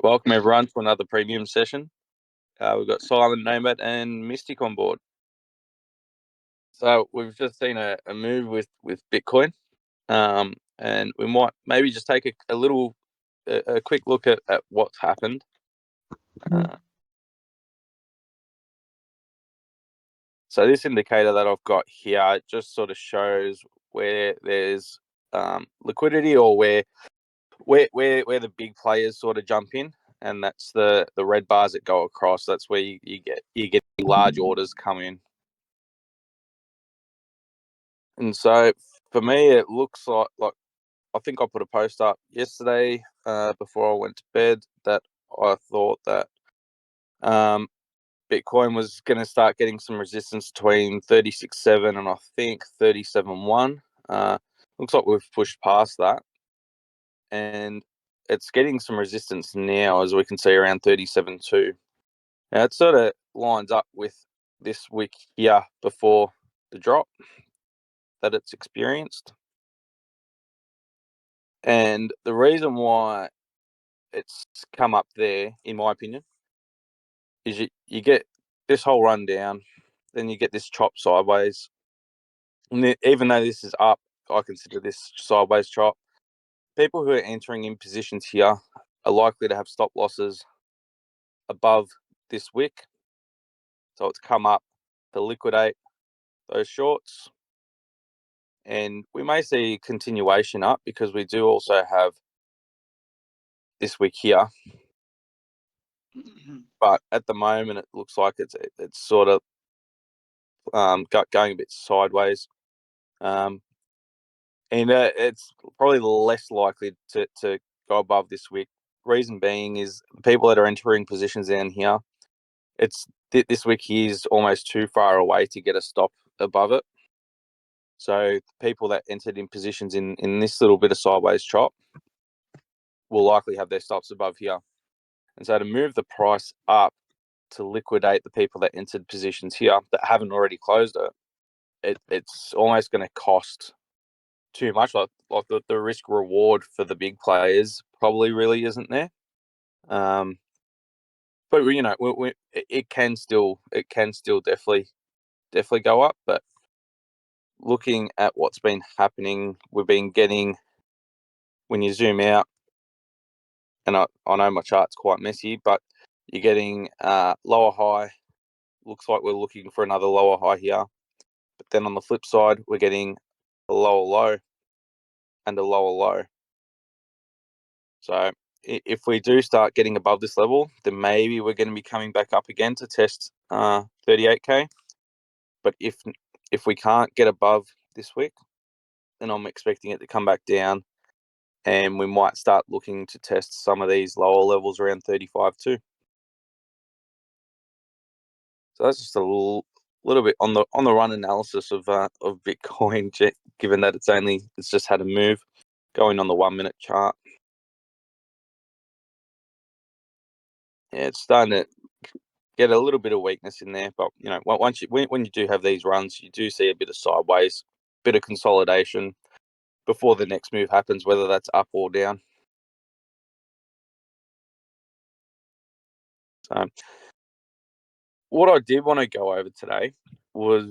Welcome everyone to another premium session. We've got Silent Nomad and Mystic on board. So we've just seen a move with Bitcoin, and we might maybe just take a quick look at what's happened. So this indicator that I've got here, it just sort of shows where there's liquidity or where the big players sort of jump in, and that's the red bars that go across. That's where you get large orders come in. And so for me, it looks like I think I put a post up yesterday before I went to bed that I thought that Bitcoin was going to start getting some resistance between 36.7 and I think 37.1. Looks like we've pushed past that, and it's getting some resistance now, as we can see, around 37.2. Now it sort of lines up with this week here before the drop that it's experienced. And the reason why it's come up there, in my opinion, is you get this whole run down, then you get this chop sideways. And even though this is up, I consider this sideways chop. People who are entering in positions here are likely to have stop losses above this wick. So it's come up to liquidate those shorts. And we may see continuation up because we do also have this wick here. But at the moment, it looks like it's sort of going a bit sideways. And it's probably less likely to go above this wick. Reason being is the people that are entering positions down here, this wick here is almost too far away to get a stop above it. So the people that entered in positions in this little bit of sideways chop will likely have their stops above here. And so to move the price up to liquidate the people that entered positions here that haven't already closed it's almost going to cost too much. Like the risk reward for the big players probably really isn't there. But it can still definitely go up. But looking at what's been happening, we've been getting, when you zoom out, and I know my chart's quite messy, but you're getting lower high. Looks like we're looking for another lower high here. But then on the flip side, we're getting a lower low and a lower low. So if we do start getting above this level, then maybe we're going to be coming back up again to test 38k. But if we can't get above this week, then I'm expecting it to come back down, and we might start looking to test some of these lower levels around 35 too. So that's just a little bit on the run analysis of Bitcoin, given that it's just had a move going on the 1 minute chart. Yeah, it's starting to get a little bit of weakness in there, but when you do have these runs, you do see a bit of sideways, bit of consolidation before the next move happens, whether that's up or down. So what I did want to go over today was,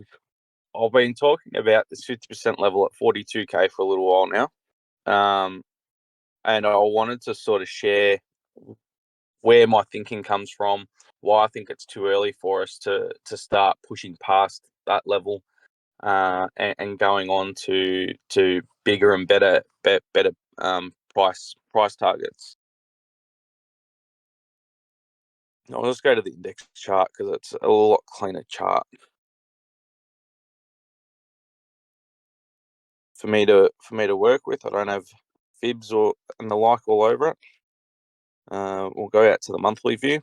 I've been talking about this 50% level at 42k for a little while now, and I wanted to sort of share where my thinking comes from, why I think it's too early for us to start pushing past that level, and going on to bigger and better price targets. I'll just go to the index chart because it's a lot cleaner chart for me to work with. I don't have fibs and the like all over it. We'll go out to the monthly view,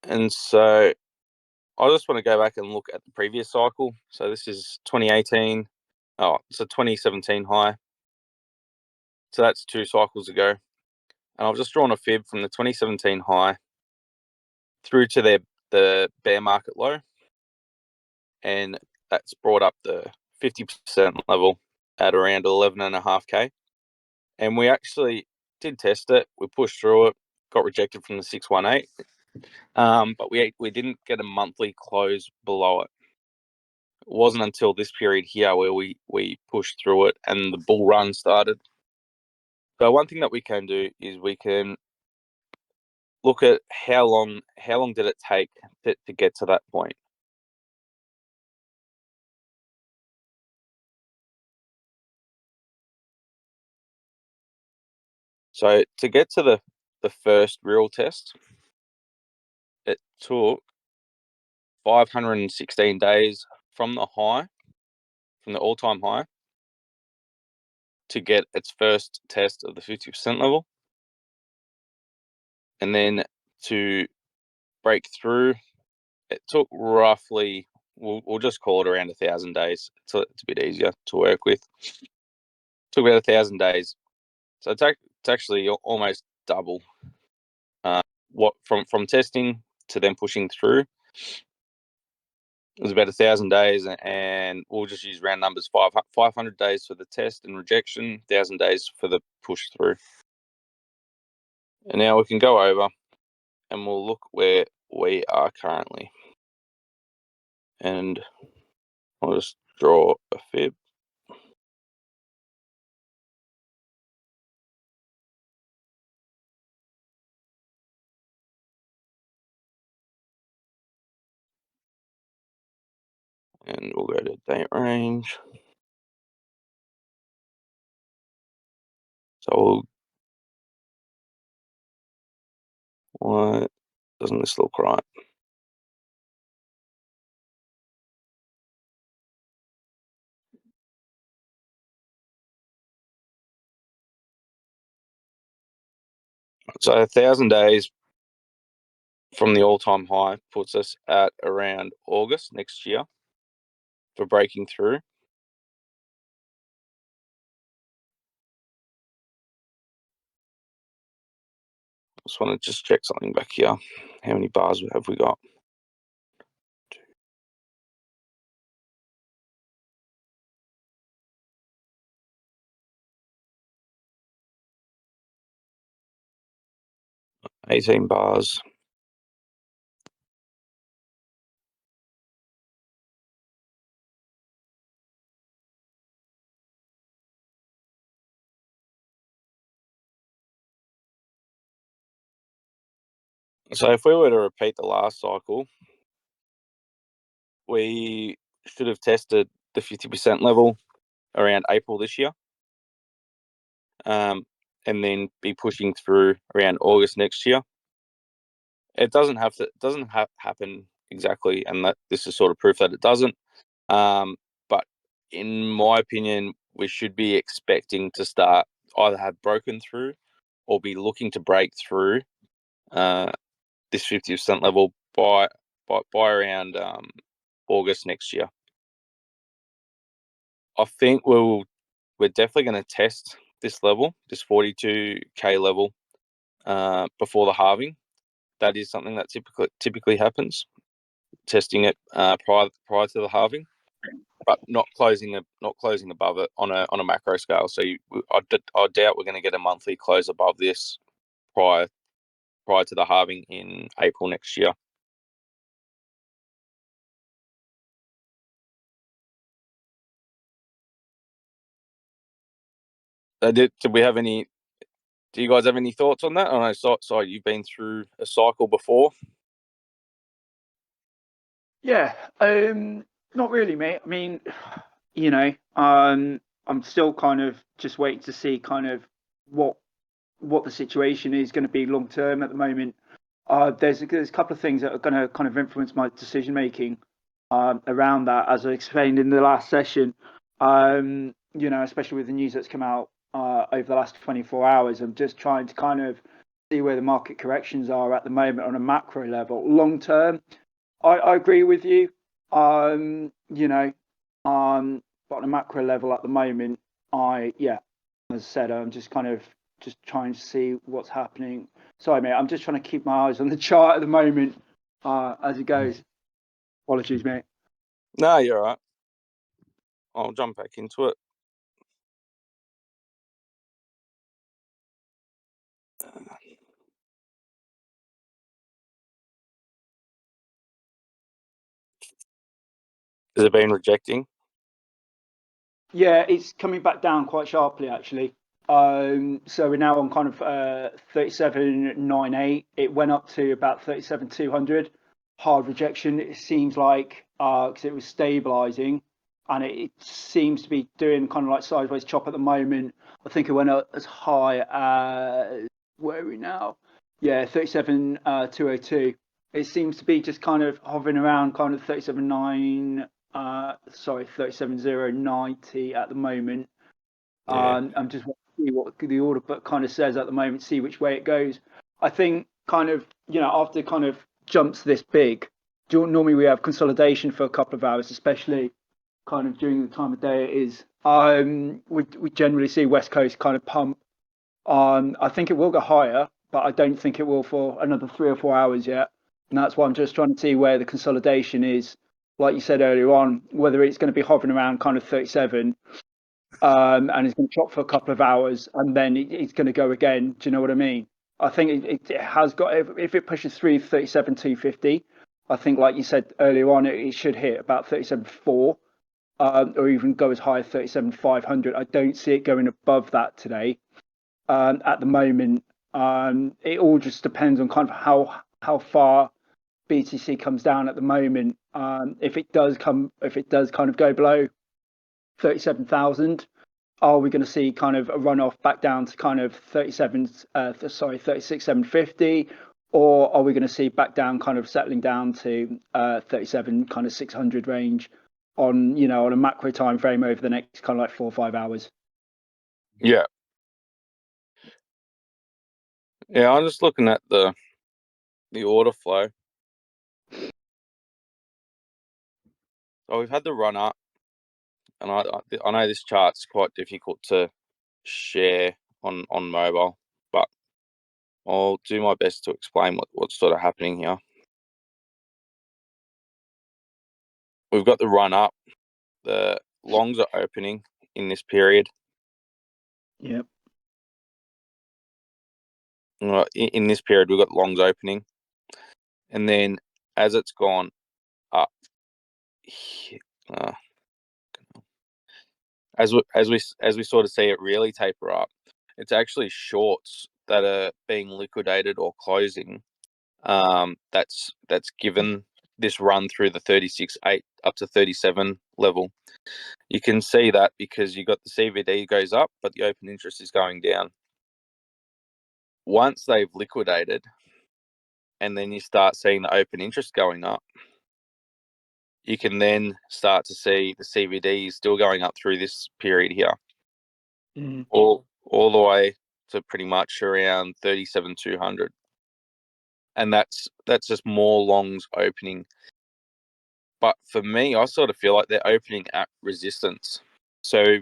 and so I just want to go back and look at the previous cycle. So this is 2018. Oh, it's a 2017 high. So that's 2 cycles ago. And I've just drawn a fib from the 2017 high through to the bear market low. And that's brought up the 50% level at around 11.5k. And we actually did test it. We pushed through it. Got rejected from the 618. But we didn't get a monthly close below it. It wasn't until this period here where we pushed through it and the bull run started. So one thing that we can do is we can look at how long did it take to get to that point. So to get to the first real test, it took 516 days from the all-time high, to get its first test of the 50% level, and then to break through, it took roughly, we'll just call it around 1,000 days. So it's a bit easier to work with. It took about 1,000 days. So it's actually almost double what from testing to then pushing through. It was about 1,000 days, and we'll just use round numbers: 500 days for the test and rejection, 1,000 days for the push through. And now we can go over and we'll look where we are currently. And I'll just draw a fib. And we'll go to date range. So why doesn't this look right? So 1,000 days from the all-time high puts us at around August next year for breaking through. Just want to check something back here. How many bars have we got? Two. 18 bars. So if we were to repeat the last cycle, we should have tested the 50% level around April this year, and then be pushing through around August next year. It doesn't happen exactly, and that this is sort of proof that it doesn't. But in my opinion, we should be expecting to start either have broken through or be looking to break through this 50% level by around August next year. I think we're definitely going to test this level, this 42k level, before the halving. That is something that typically happens, testing it prior to the halving, but not closing above it on a macro scale. So I doubt we're going to get a monthly close above this prior to the halving in April next year. Did we have any? Do you guys have any thoughts on that? I know, so you've been through a cycle before. Yeah, not really, mate. I mean, I'm still kind of just waiting to see kind of what the situation is going to be long term at the moment. There's a couple of things that are going to kind of influence my decision making around that, as I explained in the last session. Especially with the news that's come out over the last 24 hours. I'm just trying to kind of see where the market corrections are at the moment on a macro level. Long term, I agree with you. But on a macro level at the moment, as I said, I'm just kind of just trying to see what's happening. Sorry, mate. I'm just trying to keep my eyes on the chart at the moment as it goes. Apologies, mate. No, you're all right. I'll jump back into it. Has it been rejecting? Yeah, it's coming back down quite sharply actually. So we're now on kind of 37.98. It went up to about 37.200. Hard rejection. It seems like because it was stabilizing, and it seems to be doing kind of like sideways chop at the moment. I think it went up as high as where are we now? Yeah, 37.202. It seems to be just kind of hovering around kind of 37.9 sorry, 37.090 at the moment. Yeah. I'm just want to see what the order book kind of says at the moment, see which way it goes. I think kind of, after kind of jumps this big, normally we have consolidation for a couple of hours, especially kind of during the time of day it is. We generally see West Coast kind of pump. I think it will go higher, but I don't think it will for another 3 or 4 hours yet. And that's why I'm just trying to see where the consolidation is. Like you said earlier on, whether it's going to be hovering around kind of 37, and it's going to chop for a couple of hours, and then it's going to go again. Do you know what I mean? I think it has got, if it pushes through 37.250, I think, like you said earlier on, it should hit about 37.4, or even go as high as 37.500. I don't see it going above that today. At the moment. It all just depends on kind of how far BTC comes down at the moment. If it does kind of go below 37,000, are we going to see kind of a runoff back down to kind of 36,750, or are we going to see back down kind of settling down to 37 kind of 600 range on a macro time frame over the next kind of like 4 or 5 hours? Yeah. Yeah, I'm just looking at the order flow. So we've had the run up, and I know this chart's quite difficult to share on mobile, but I'll do my best to explain what's sort of happening here. We've got the run up. The longs are opening in this period. Yep. In this period, we've got longs opening, and then as it's gone up, uh, as we sort of see it really taper up, it's actually shorts that are being liquidated or closing. That's given this run through the 36.8 up to 37 level. You can see that because you got the CVD goes up, but the open interest is going down. Once they've liquidated, and then you start seeing the open interest going up, you can then start to see the CVD still going up through this period here, all the way to pretty much around 37,200, and that's just more longs opening. But for me, I sort of feel like they're opening at resistance, so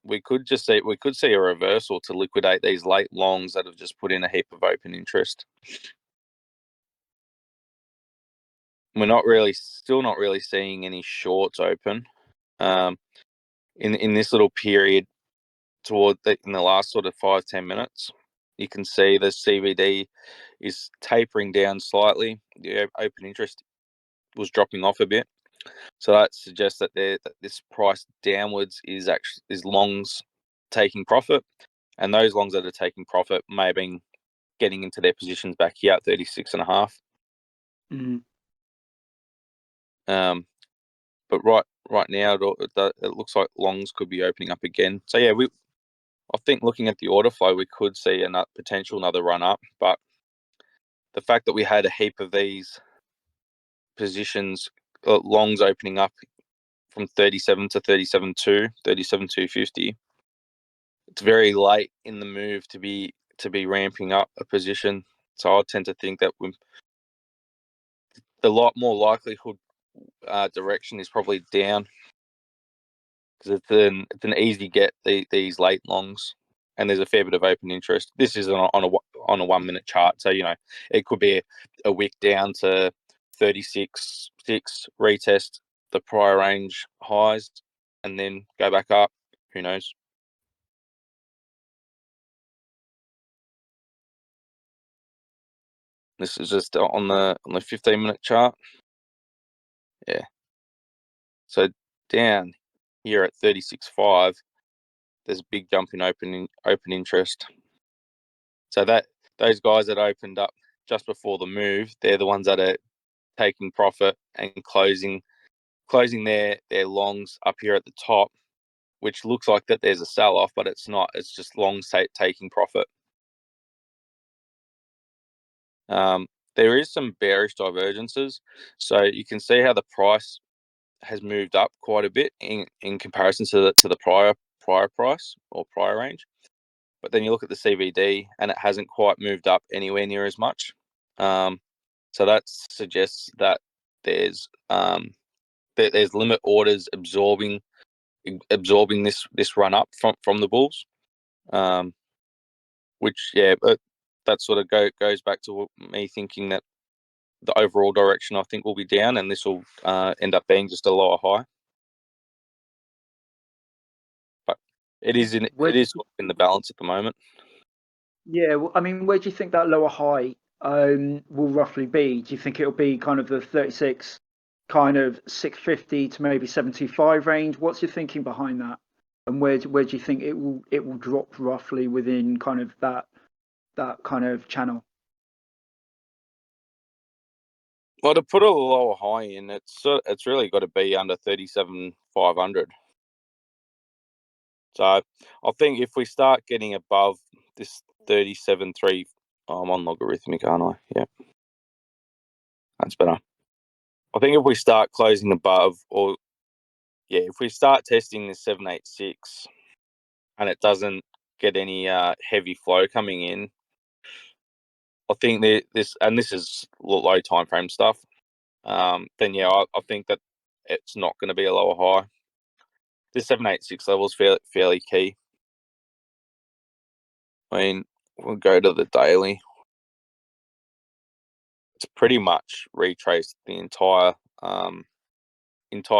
we could see a reversal to liquidate these late longs that have just put in a heap of open interest. We're still not really seeing any shorts open. In this little period in the last sort of 5-10 minutes, you can see the CVD is tapering down slightly. The open interest was dropping off a bit, so that suggests that this price downwards is longs taking profit, and those longs that are taking profit may have been getting into their positions back here at 36.5. But right now it looks like longs could be opening up again. So yeah, I think looking at the order flow, we could see another run up, but the fact that we had a heap of these positions, longs opening up from 37 to 37.2, 37.250, it's very late in the move to be ramping up a position. So I tend to think that the lot more likelihood direction is probably down, because it's an easy get these late longs, and there's a fair bit of open interest. This is on a 1 minute chart, so it could be a wick down to 36.6, retest the prior range highs, and then go back up. Who knows? This is just on the 15-minute chart. Yeah. So down here at 36.5, there's a big jump in open interest. So that those guys that opened up just before the move, they're the ones that are taking profit and closing their longs up here at the top, which looks like that there's a sell off, but it's not. It's just longs taking profit. There is some bearish divergences, so you can see how the price has moved up quite a bit in comparison to the prior price or prior range. But then you look at the CVD and it hasn't quite moved up anywhere near as much. So that suggests that there's limit orders absorbing this run up from the bulls, which but that sort of goes back to me thinking that the overall direction I think will be down, and this will end up being just a lower high. But it is in the balance at the moment. Yeah, well, I mean, where do you think that lower high will roughly be? Do you think it'll be kind of the 36, kind of 650 to maybe 75 range? What's your thinking behind that? And where do you think it will drop roughly within kind of that kind of channel? Well, to put a lower high in, it's really got to be under 37,500. So I think if we start getting above this 37.3, I'm on logarithmic, aren't I? Yeah, that's better. I think if we start closing above, if we start testing this 786 and it doesn't get any heavy flow coming in, I think this is low time frame stuff. Then I think that it's not going to be a lower high. This 786 level is fairly key. I mean, we'll go to the daily. It's pretty much retraced the entire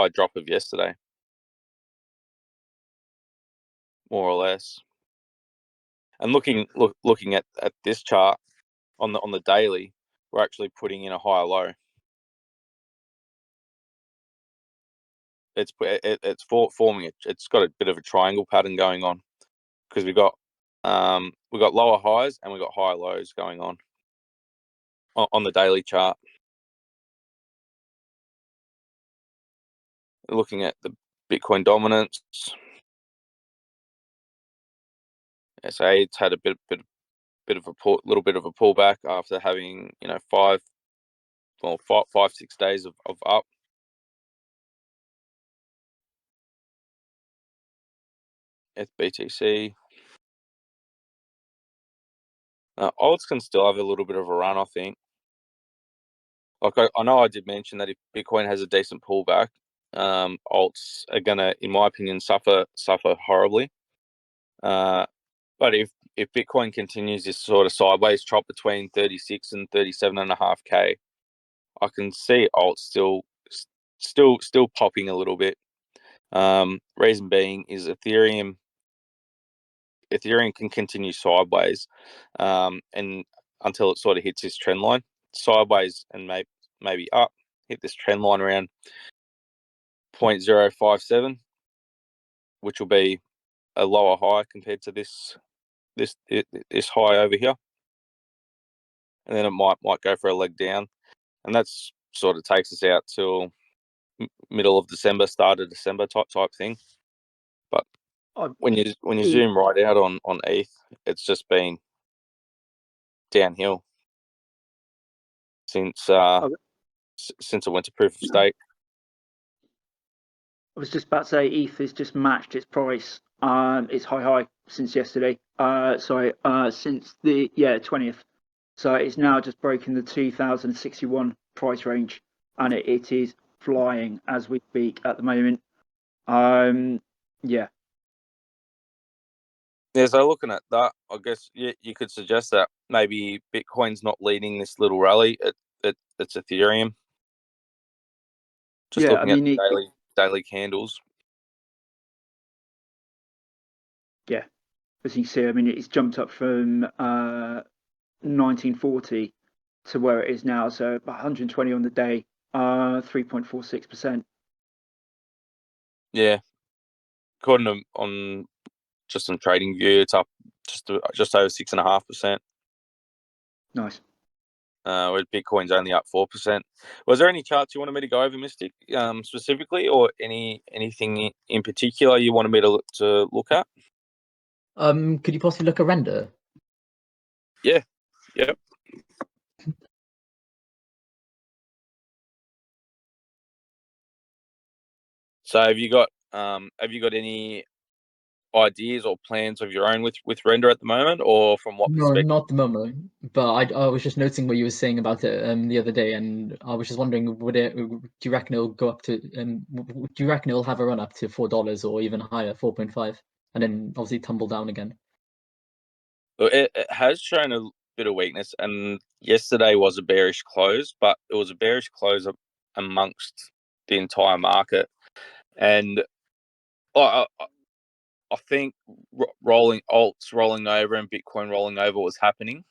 drop of yesterday, more or less. And looking at this chart on the daily, we're actually putting in a higher low. It's forming. It's got a bit of a triangle pattern going on because we got lower highs and we got higher lows going on the daily chart. Looking at the Bitcoin dominance, SA it's had a little bit of a pullback after having 5, 6 days of up. FBTC. Alts can still have a little bit of a run, I think. Like I know I did mention that if Bitcoin has a decent pullback, alts are gonna, in my opinion, suffer horribly. But if Bitcoin continues this sort of sideways chop between 36 and 37.5K, I can see alts still popping a little bit. Reason being is Ethereum can continue sideways, and until it sort of hits this trend line, sideways and maybe up, hit this trend line around 0.057, which will be a lower high compared to this high over here, and then it might go for a leg down, and that's sort of takes us out till middle of December, start of December type thing. But when you zoom right out on ETH, it's just been downhill since it went to proof of stake. I was just about to say ETH has just matched its price. It's high since yesterday. Since the 20th. So it's now just broken the 2061 price range, and it is flying as we speak at the moment. Yeah. Yeah, so looking at that, I guess you could suggest that maybe Bitcoin's not leading this little rally. It's Ethereum. Just looking at the daily candles. Yeah, as you see, I mean, it's jumped up from 1940 to where it is now. So 120 on the day, 3.46%. Yeah, according on just on TradingView, it's up just over 6.5%. Nice. Where Bitcoin's only up 4%. Was there any charts you wanted me to go over, Mystic, specifically, or anything in particular you wanted me to look at? Could you possibly look at render? Yeah. Yep. So have you got any ideas or plans of your own with render at the moment, or from what No, perspective? not at the moment. But I was just noticing what you were saying about it the other day, and I was just wondering, do you reckon it'll go up to do you reckon it'll have a run up to $4 or even higher, 4.5, and then obviously tumble down again? It has shown a bit of weakness, and yesterday was a bearish close, but it was a bearish close amongst the entire market. And I think rolling alts rolling over and Bitcoin rolling over was happening,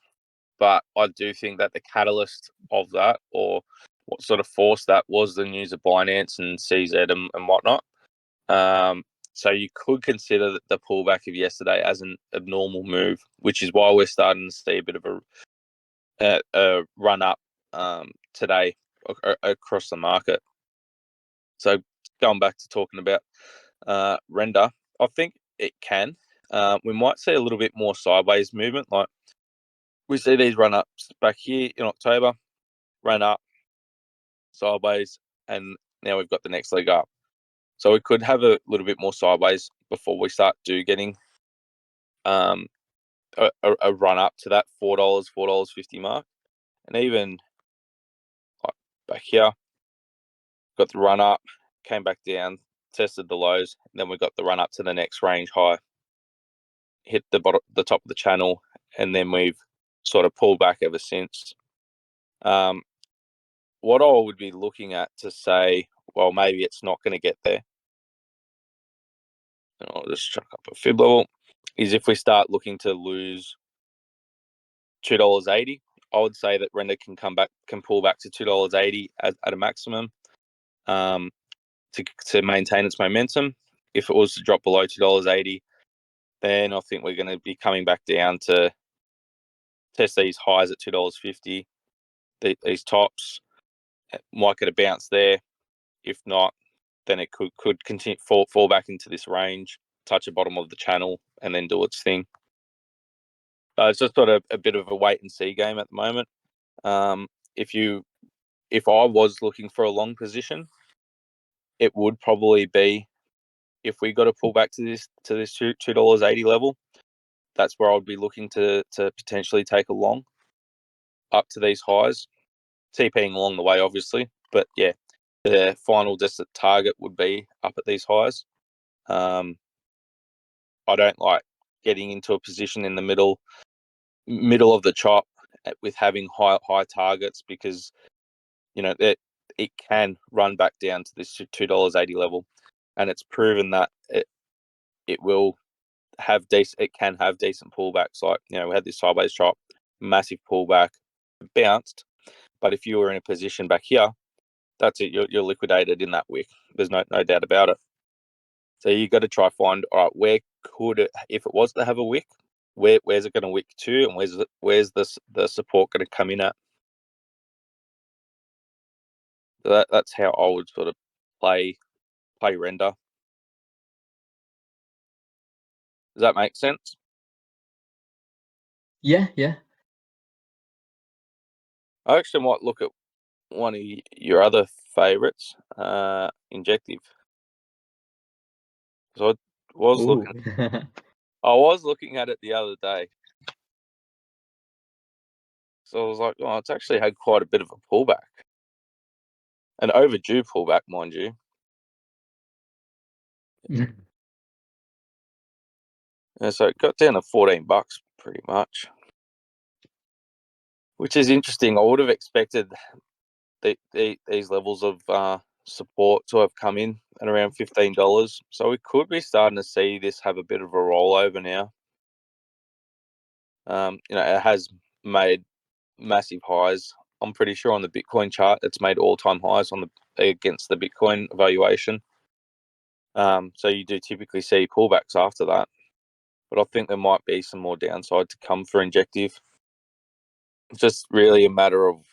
but I do think that the catalyst of that, or what sort of forced that, was the news of Binance and CZ and whatnot. So you could consider the pullback of yesterday as an abnormal move, which is why we're starting to see a bit of a run up today across the market. So going back to talking about render, I think it can. We might see a little bit more sideways movement. Like we see these run ups back here in October, run up sideways, and now we've got the next leg up. So we could have a little bit more sideways before we start getting a run up to that $4.50 mark. And even like back here, got the run up, came back down, tested the lows, and then we got the run up to the next range high, hit the top of the channel, and then we've sort of pulled back ever since. What I would be looking at to say, well, maybe it's not going to get there, and I'll just chuck up a fib level, is if we start looking to lose $2.80. I would say that render can pull back to $2.80 at a maximum, to maintain its momentum. If it was to drop below $2.80, then I think we're going to be coming back down to test these highs at $2.50. These tops might get a bounce there. If not, then it could continue fall back into this range, touch the bottom of the channel, and then do its thing. It's just sort of a bit of a wait and see game at the moment. If I was looking for a long position, it would probably be if we got to pull back to this $2.80 level. That's where I would be looking to potentially take a long up to these highs, TPing along the way, obviously. But yeah, the final distant target would be up at these highs. I don't like getting into a position in the middle of the chop with having high targets, because that it can run back down to this $2.80 level, and it's proven that it will have decent. It can have decent pullbacks. Like we had this sideways chop, massive pullback, bounced. But if you were in a position back here, that's it. You're liquidated in that wick. There's no doubt about it. So you got to try find, all right, where could it, if it was to have a wick, where's it going to wick to, and where's the support going to come in at? So that's how I would sort of play render. Does that make sense? Yeah. I actually might look at one of your other favorites, Injective. So Ooh. I was looking at it the other day. So I was like, oh, it's actually had quite a bit of a pullback. An overdue pullback, mind you. And so it got down to $14 pretty much, which is interesting. I would have expected these levels of support to have come in at around $15. So we could be starting to see this have a bit of a rollover now. It has made massive highs. I'm pretty sure on the Bitcoin chart, it's made all-time highs against the Bitcoin valuation. So you do typically see pullbacks after that. But I think there might be some more downside to come for Injective. It's just really a matter of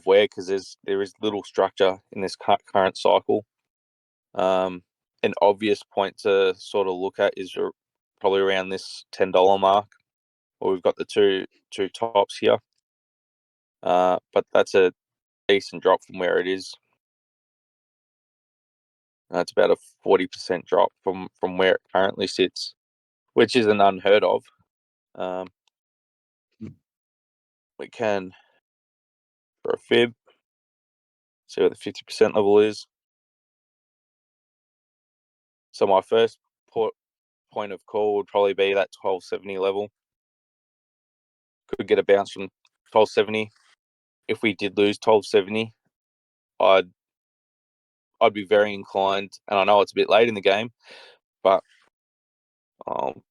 where, because there is little structure in this current cycle. An obvious point to sort of look at is probably around this $10 mark, where we've got the two tops here. But that's a decent drop from where it is. It's about a 40% drop from where it currently sits, which isn't unheard of. We can, for a fib, see what the 50% level is. So my first point of call would probably be that 1270 level. Could get a bounce from 1270. If we did lose 1270, I'd be very inclined, and I know it's a bit late in the game, but I'll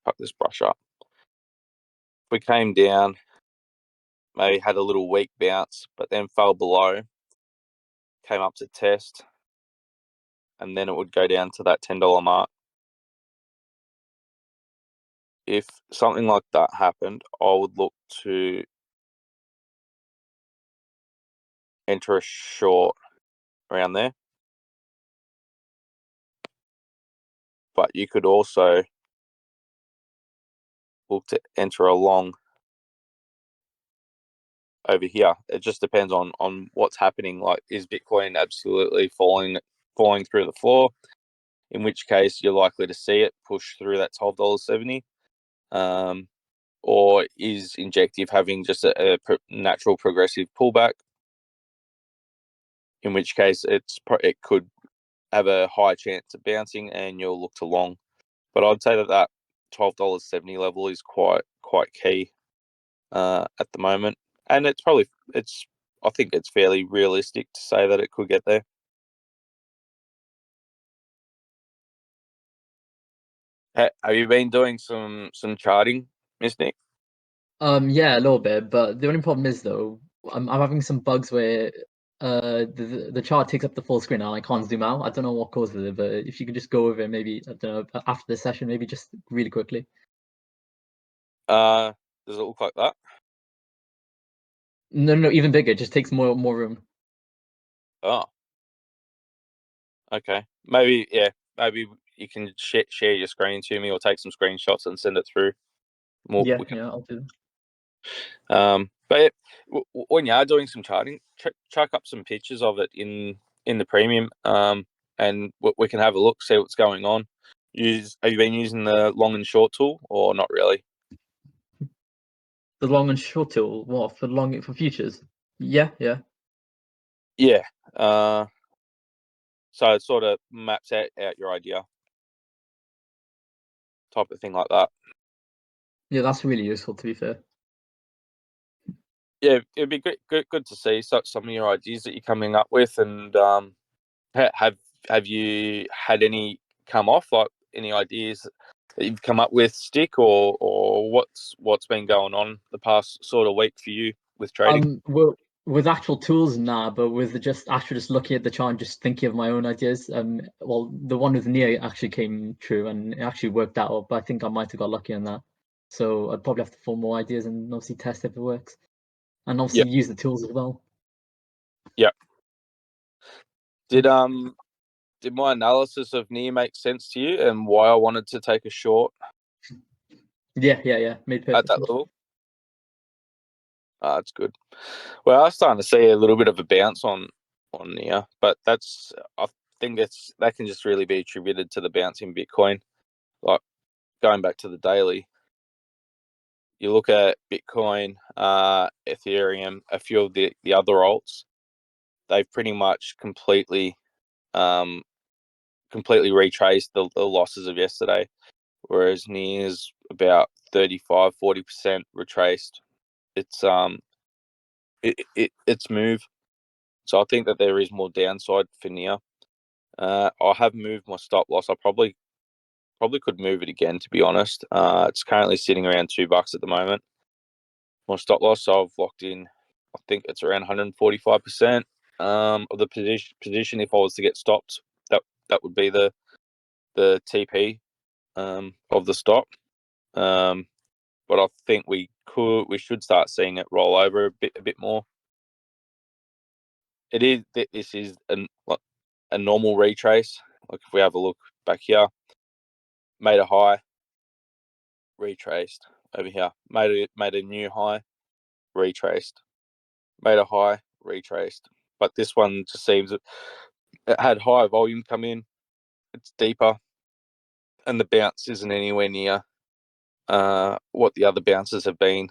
cut this brush up. If we came down, maybe had a little weak bounce, but then fell below, came up to test, and then it would go down to that $10 mark. If something like that happened, I would look to enter a short around there. But you could also look to enter a long over here. It just depends on what's happening. Like, is Bitcoin absolutely falling through the floor? In which case, you're likely to see it push through that $12.70. Or is Injective having just a natural progressive pullback? In which case, it could have a high chance of bouncing, and you'll look to long. But I'd say that $12.70 level is quite key at the moment, and I think it's fairly realistic to say that it could get there. Have you been doing some charting, Miss Nick? Yeah, a little bit, but the only problem is though, I'm having some bugs where the chart takes up the full screen and I can't zoom out. I don't know what causes it, but if you could just go over it, maybe I don't know, after the session, maybe just really quickly. Does it look like that? No, even bigger. It just takes more room. Oh, okay. Maybe you can share your screen to me, or take some screenshots and send it through. Yeah, We can, yeah, I'll do. but when you are doing some charting, chuck up some pictures of it in the premium, and we can have a look, see what's going on. Have you been using the long and short tool, or not really? The long and short tool, what for futures? Yeah. Yeah. So it sort of maps out your idea, type of thing like that. Yeah, that's really useful, to be fair. Yeah, it'd be good to see some of your ideas that you're coming up with, and have you had any come off, like any ideas that you've come up with stick, or what's been going on the past sort of week for you with trading? Well, with actual tools, nah, but with just looking at the chart and just thinking of my own ideas. Well, the one with Nia actually came true and it actually worked out, but I think I might have got lucky on that. So I'd probably have to form more ideas and obviously test if it works, and Yeah, obviously use the tools as well. yeah. Did my analysis of Nia make sense to you, and why I wanted to take a short Yeah. Made at perfect that sense. level? That's good. Well, I'm starting to see a little bit of a bounce on Nia, but I think that can just really be attributed to the bounce in Bitcoin. Like, going back to the daily, you look at Bitcoin, Ethereum, a few of the other alts, they've pretty much completely retraced the losses of yesterday, whereas Nia's about 35-40% retraced its move. So I think that there is more downside for Nia. I have moved my stop loss. I probably could move it again, to be honest. It's currently sitting around $2 at the moment. My stop loss, so I've locked in, I think it's around 145% of the position. If I was to get stopped, that would be the the TP of the stock. But I think we should start seeing it roll over a bit more. This is a normal retrace. Like if we have a look back here, made a high, retraced over here, made a new high, retraced, made a high, retraced. But this one just seems it had higher volume come in. It's deeper, and the bounce isn't anywhere near what the other bounces have been.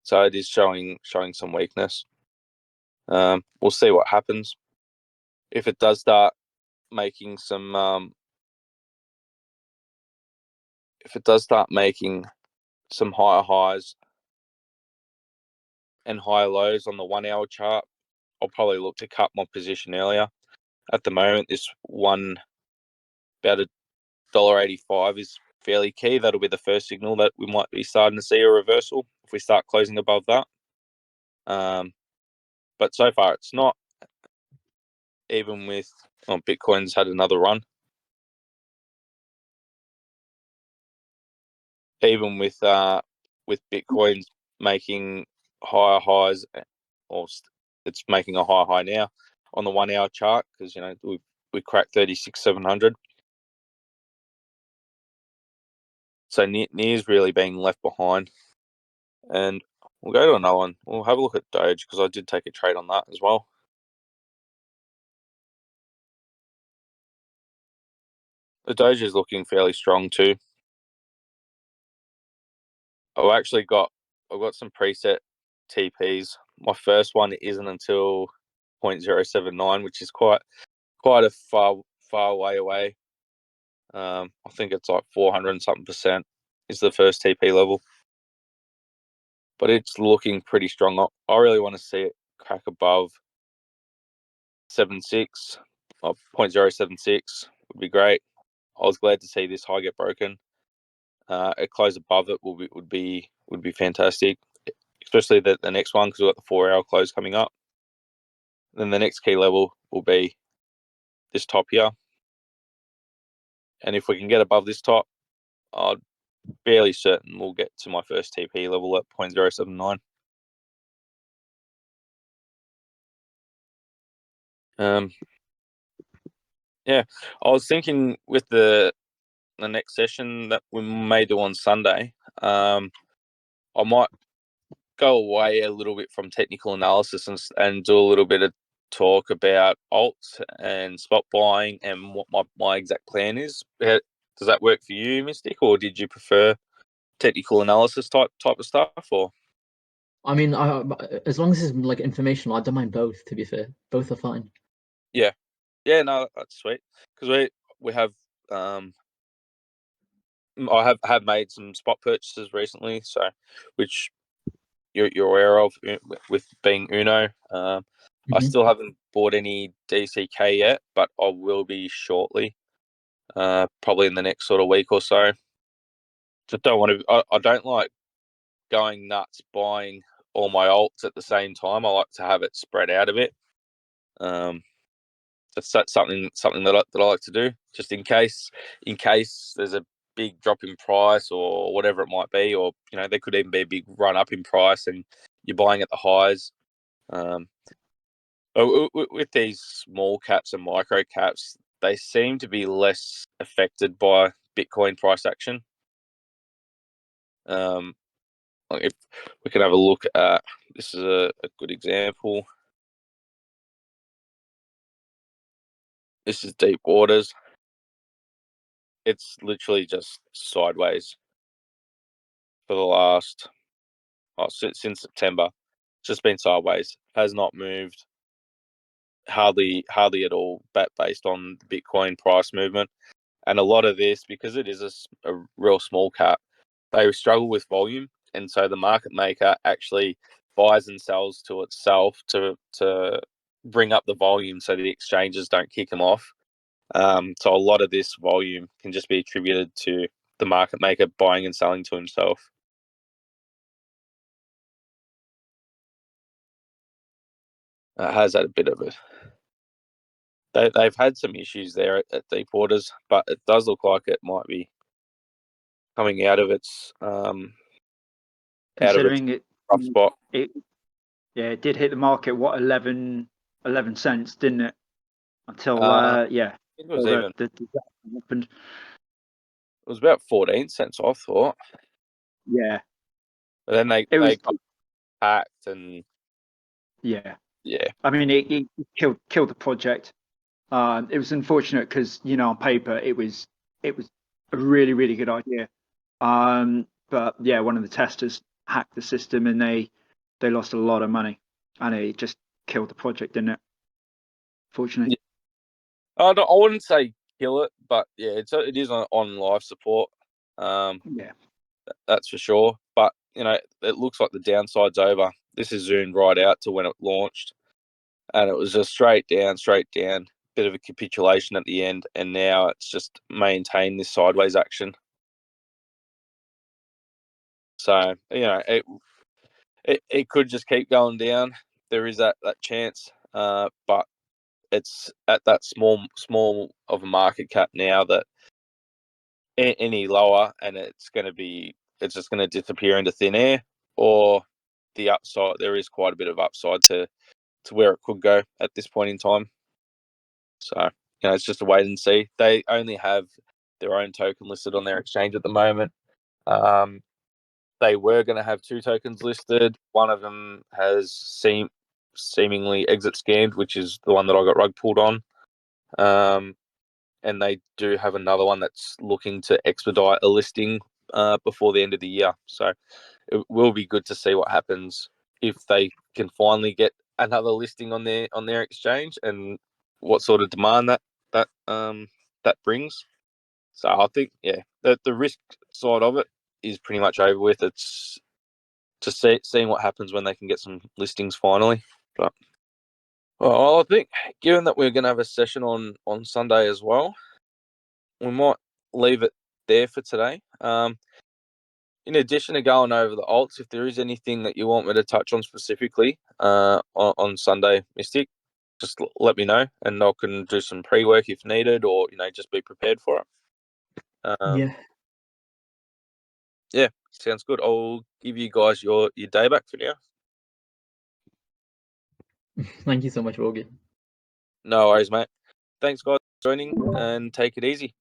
So it is showing some weakness. We'll see what happens. If it does start making some, higher highs and higher lows on the 1 hour chart, I'll probably look to cut my position earlier. At the moment, this one about $1.85 is fairly key. That'll be the first signal that we might be starting to see a reversal if we start closing above that. But so far it's not. Even with Bitcoin's had another run. Even with Bitcoin's making higher highs, it's making a higher high now on the 1 hour chart because we cracked 36,700. So near's really being left behind, and we'll go to another one. We'll have a look at Doge because I did take a trade on that as well. The Doge is looking fairly strong too. I've got some preset TPs. My first one isn't until 0.079, which is quite a far way away. I think it's like 400 and something percent is the first TP level, but it's looking pretty strong. I really want to see it crack above 76 or 0.076 would be great. I was glad to see this high get broken. A close above it would be fantastic, especially the next one because we've got the 4 hour close coming up. Then the next key level will be this top here. And if we can get above this top, I'm fairly certain we'll get to my first TP level at 0.079. Yeah, I was thinking with the next session that we may do on Sunday, I might go away a little bit from technical analysis and do a little bit of talk about alts and spot buying and what my exact plan is. Does that work for you, Mystic, or did you prefer technical analysis type of stuff? Or I mean, as long as it's like informational, I don't mind both. To be fair, both are fine. yeah, no, that's sweet because we have I have made some spot purchases recently, so which you're aware of with being Uno. I still haven't bought any DCK yet, but I will be shortly, probably in the next sort of week or so. Just don't want to. I don't like going nuts buying all my alts at the same time. I like to have it spread out a bit. That's something that I like to do, just in case there's a big drop in price or whatever it might be, or there could even be a big run up in price and you're buying at the highs. With these small caps and micro caps, they seem to be less affected by Bitcoin price action. If we can have a look at this is a good example. This is deep waters. It's literally just sideways for the last since September. It's just been sideways. Has not moved hardly at all, based on the Bitcoin price movement. And a lot of this, because it is a real small cap, they struggle with volume, and so the market maker actually buys and sells to itself to bring up the volume so the exchanges don't kick them off. So a lot of this volume can just be attributed to the market maker buying and selling to himself. Has had a bit of they've had some issues there at deep waters, but it does look like it might be coming out of its Considering it, rough spot. it did hit the market, what, 11 cents, didn't it? Until It was until even. the disaster happened. It was about 14 cents, I thought. Yeah, But then they got hacked and yeah. yeah. I mean, it killed the project. It was unfortunate because, you know, on paper it was a really, really good idea. But yeah, one of the testers hacked the system and they lost a lot of money, and it just killed the project, didn't it? Fortunately. I wouldn't say kill it, but yeah, it is on life support. Yeah. That's for sure. But you know, it looks like the downside's over. This is zoomed right out to when it launched, and it was just straight down, bit of a capitulation at the end, and now it's just maintained this sideways action. So you know, it could just keep going down. There is that chance, but it's at that small of a market cap now that any lower, and it's just going to disappear into thin air, or the upside. There is quite a bit of upside to where it could go at this point in time. So you know, it's just a wait and see. They only have their own token listed on their exchange at the moment. They were going to have 2 tokens listed. One of them has seemingly exit scammed, which is the one that I got rug pulled on. And they do have another one that's looking to expedite a listing before the end of the year. So it will be good to see what happens if they can finally get another listing on their exchange, and what sort of demand that brings. So I think the risk side of it is pretty much over with. It's just seeing what happens when they can get some listings finally. But well, I think given that we're going to have a session on Sunday as well, we might leave it there for today. In addition to going over the alts, if there is anything that you want me to touch on specifically on Sunday, Mystic, just let me know, and I can do some pre-work if needed, or just be prepared for it. Yeah, sounds good. I'll give you guys your day back for now. Thank you so much, Rogan. No worries, mate. Thanks, guys, for joining, and take it easy.